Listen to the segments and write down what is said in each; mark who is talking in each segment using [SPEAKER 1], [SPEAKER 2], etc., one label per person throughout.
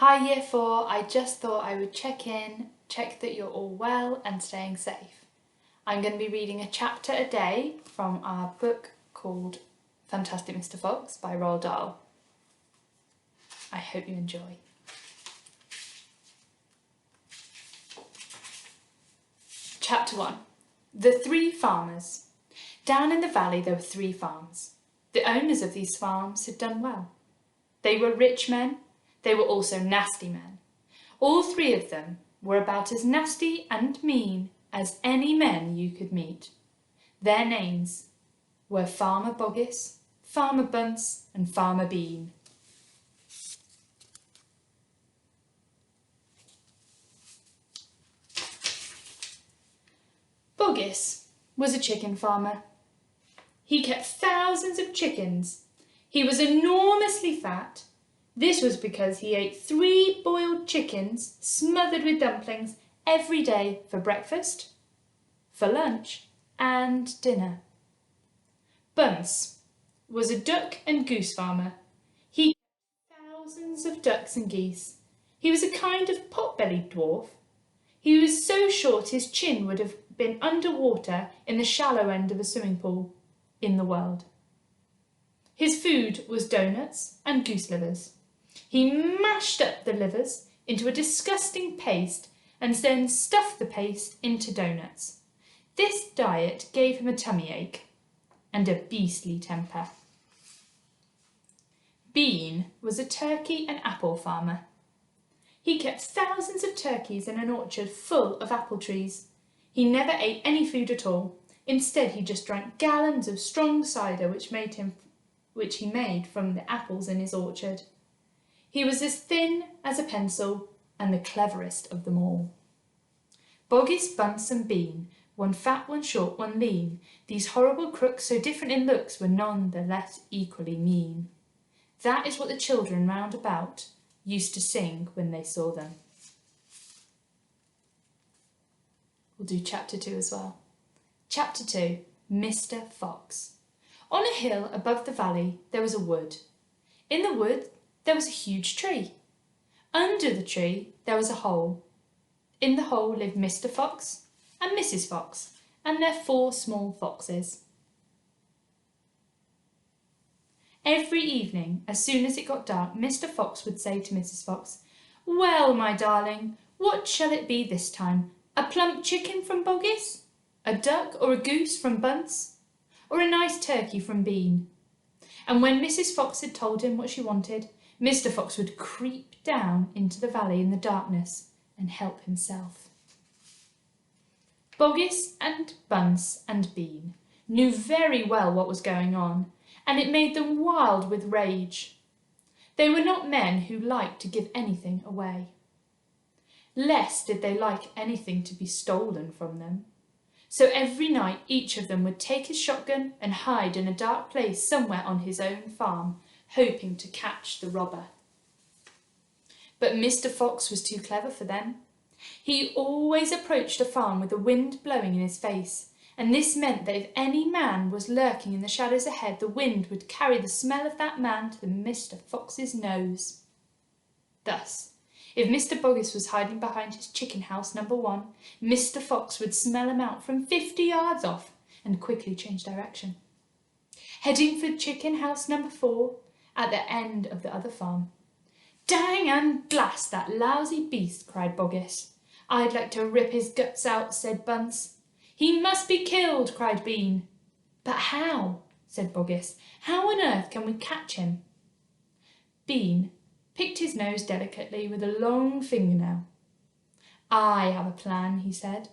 [SPEAKER 1] Hi Year 4, I just thought I would check that you're all well and staying safe. I'm going to be reading a chapter a day from our book called Fantastic Mr. Fox by Roald Dahl. I hope you enjoy. Chapter 1. The Three Farmers. Down in the valley there were 3 farms. The owners of these farms had done well. They were rich men. They were also nasty men. All 3 of them were about as nasty and mean as any men you could meet. Their names were Farmer Boggis, Farmer Bunce and Farmer Bean. Boggis was a chicken farmer. He kept thousands of chickens. He was enormously fat. This was because he ate 3 boiled chickens smothered with dumplings every day for breakfast, for lunch and dinner. Bunce was a duck and goose farmer. He kept thousands of ducks and geese. He was a kind of pot-bellied dwarf. He was so short his chin would have been underwater in the shallow end of a swimming pool in the world. His food was doughnuts and goose livers. He mashed up the livers into a disgusting paste and then stuffed the paste into doughnuts. This diet gave him a tummy ache and a beastly temper. Bean was a turkey and apple farmer. He kept thousands of turkeys in an orchard full of apple trees. He never ate any food at all. Instead, he just drank gallons of strong cider which he made from the apples in his orchard. He was as thin as a pencil and the cleverest of them all. Boggis, Bunce and Bean, one fat, one short, one lean, these horrible crooks so different in looks were none the less equally mean. That is what the children round about used to sing when they saw them. We'll do chapter 2 as well. Chapter 2, Mr. Fox. On a hill above the valley there was a wood. In the wood there was a huge tree. Under the tree there was a hole. In the hole lived Mr. Fox and Mrs. Fox and their 4 small foxes. Every evening, as soon as it got dark, Mr. Fox would say to Mrs. Fox, "Well, my darling, what shall it be this time? A plump chicken from Boggis? A duck or a goose from Bunce? Or a nice turkey from Bean?" And when Mrs. Fox had told him what she wanted, Mr. Fox would creep down into the valley in the darkness and help himself. Boggis and Bunce and Bean knew very well what was going on, and it made them wild with rage. They were not men who liked to give anything away. Less did they like anything to be stolen from them. So every night each of them would take his shotgun and hide in a dark place somewhere on his own farm, hoping to catch the robber. But Mr. Fox was too clever for them. He always approached a farm with the wind blowing in his face, and this meant that if any man was lurking in the shadows ahead, the wind would carry the smell of that man to Mr. Fox's nose. Thus, if Mr. Boggis was hiding behind his chicken house number 1, Mr. Fox would smell him out from 50 yards off and quickly change direction. Heading for chicken house number 4 at the end of the other farm. "Dang and blast that lousy beast," cried Boggis. "I'd like to rip his guts out," said Bunce. "He must be killed," cried Bean. "But how?" said Boggis. "How on earth can we catch him?" Bean picked his nose delicately with a long fingernail. "I have a plan," he said.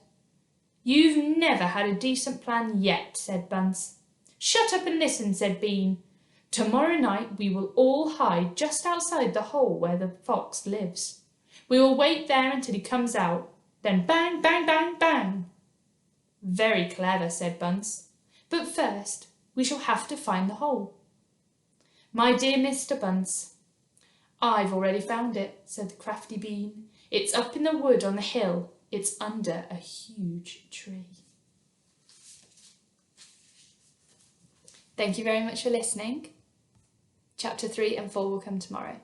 [SPEAKER 1] "You've never had a decent plan yet," said Bunce. "Shut up and listen," said Bean. "Tomorrow night we will all hide just outside the hole where the fox lives. We will wait there until he comes out. Then bang, bang, bang, bang." "Very clever," said Bunce. "But first we shall have to find the hole." "My dear Mr. Bunce, I've already found it," said the crafty Bean. "It's up in the wood on the hill. It's under a huge tree." Thank you very much for listening. Chapter 3 and 4 will come tomorrow.